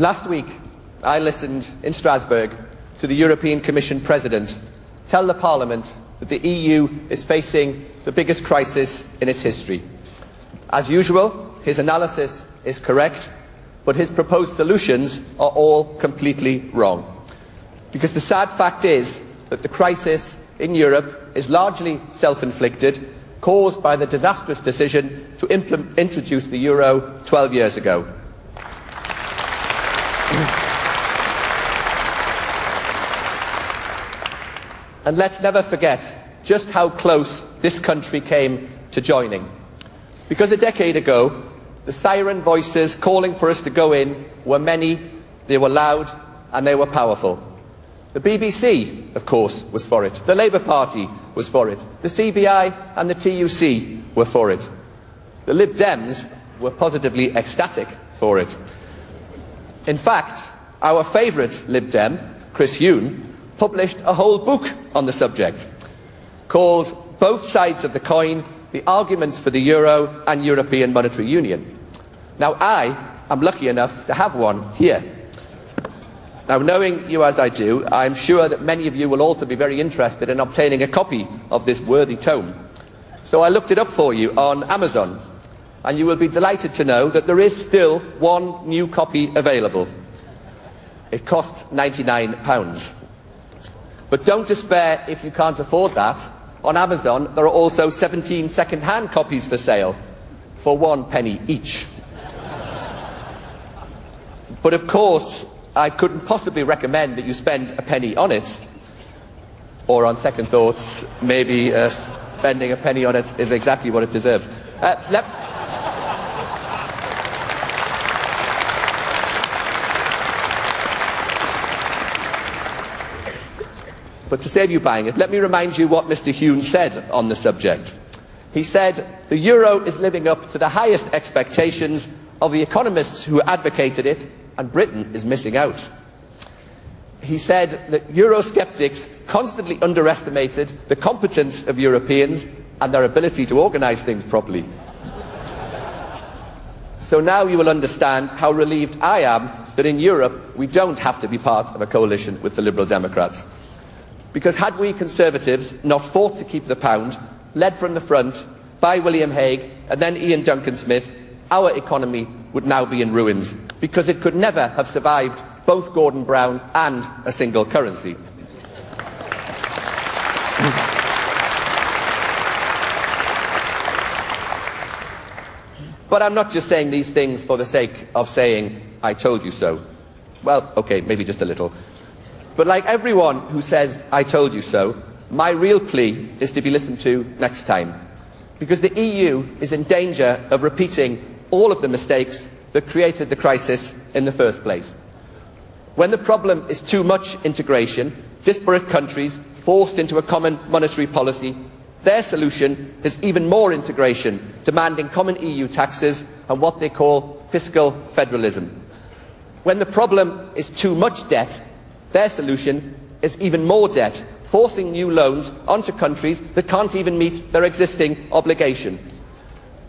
Last week, I listened in Strasbourg to the European Commission President tell the Parliament that the EU is facing the biggest crisis in its history. As usual, his analysis is correct, but his proposed solutions are all completely wrong. Because the sad fact is that the crisis in Europe is largely self-inflicted, caused by the disastrous decision to introduce the euro 12 years ago. And let's never forget just how close this country came to joining. Because a decade ago, the siren voices calling for us to go in were many, they were loud, and they were powerful. The BBC, of course, was for it. The Labour Party was for it. The CBI and the TUC were for it. The Lib Dems were positively ecstatic for it. In fact, our favourite Lib Dem, Chris Huhne, published a whole book on the subject called Both Sides of the Coin, the Arguments for the Euro and European Monetary Union. Now, I am lucky enough to have one here. Now, knowing you as I do, I am sure that many of you will also be very interested in obtaining a copy of this worthy tome. So I looked it up for you on Amazon, and you will be delighted to know that there is still one new copy available. It costs £99. But don't despair if you can't afford that. On Amazon, there are also 17 second-hand copies for sale for £1 each. But of course, I couldn't possibly recommend that you spend a penny on it. Or on second thoughts, maybe spending a penny on it is exactly what it deserves. But to save you buying it, let me remind you what Mr. Huhne said on the subject. He said, the euro is living up to the highest expectations of the economists who advocated it, and Britain is missing out. He said that Eurosceptics constantly underestimated the competence of Europeans and their ability to organise things properly. So now you will understand how relieved I am that in Europe we don't have to be part of a coalition with the Liberal Democrats. Because had we Conservatives not fought to keep the pound, led from the front by William Hague and then Ian Duncan Smith, our economy would now be in ruins, because it could never have survived both Gordon Brown and a single currency. But I'm not just saying these things for the sake of saying, I told you so. Well, okay, maybe just a little. But like everyone who says, I told you so, my real plea is to be listened to next time. Because the EU is in danger of repeating all of the mistakes that created the crisis in the first place. When the problem is too much integration, disparate countries forced into a common monetary policy, their solution is even more integration, demanding common EU taxes and what they call fiscal federalism. When the problem is too much debt, their solution is even more debt, forcing new loans onto countries that can't even meet their existing obligations.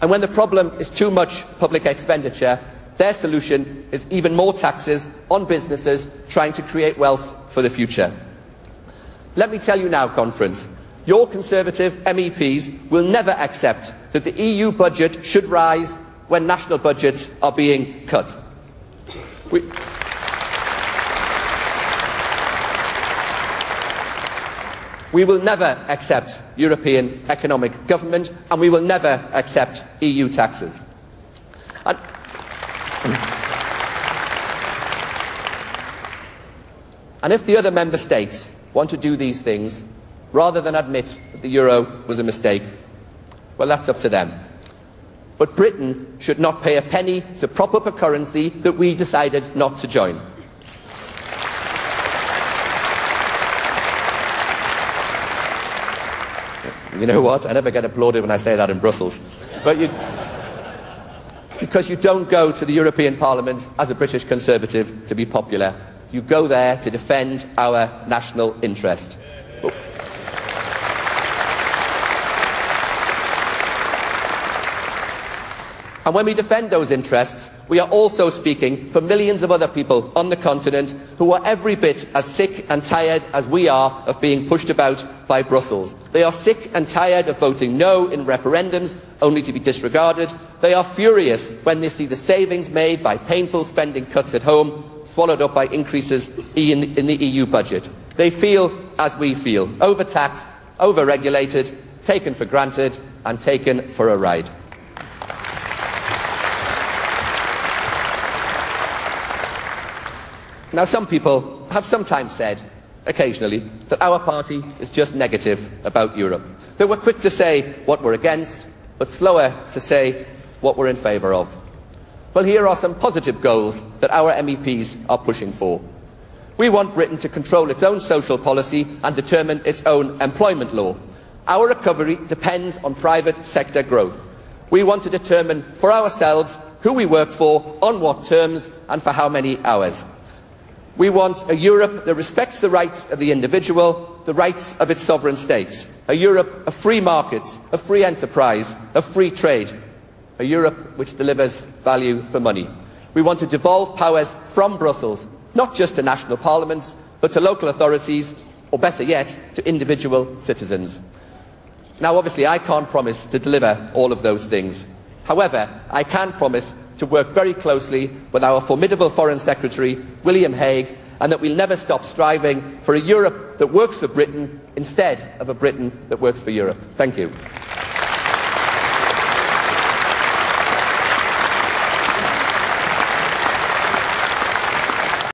And when the problem is too much public expenditure, their solution is even more taxes on businesses trying to create wealth for the future. Let me tell you now, Conference, your Conservative MEPs will never accept that the EU budget should rise when national budgets are being cut. We will never accept European economic government, and we will never accept EU taxes. And if the other member states want to do these things, rather than admit that the euro was a mistake, well, that's up to them. But Britain should not pay a penny to prop up a currency that we decided not to join. You know what? I never get applauded when I say that in Brussels. But because you don't go to the European Parliament as a British Conservative to be popular. You go there to defend our national interest. And when we defend those interests, we are also speaking for millions of other people on the continent who are every bit as sick and tired as we are of being pushed about by Brussels. They are sick and tired of voting no in referendums only to be disregarded. They are furious when they see the savings made by painful spending cuts at home swallowed up by increases in the EU budget. They feel as we feel, overtaxed, over-regulated, taken for granted and taken for a ride. Now, some people have sometimes said, occasionally, that our party is just negative about Europe. That we're quick to say what we're against, but slower to say what we're in favour of. Well, here are some positive goals that our MEPs are pushing for. We want Britain to control its own social policy and determine its own employment law. Our recovery depends on private sector growth. We want to determine for ourselves who we work for, on what terms and for how many hours. We want a Europe that respects the rights of the individual, the rights of its sovereign states. A Europe of free markets, of free enterprise, of free trade. A Europe which delivers value for money. We want to devolve powers from Brussels, not just to national parliaments, but to local authorities, or better yet, to individual citizens. Now, obviously, I can't promise to deliver all of those things. However, I can promise to work very closely with our formidable Foreign Secretary, William Hague, and that we'll never stop striving for a Europe that works for Britain instead of a Britain that works for Europe. Thank you.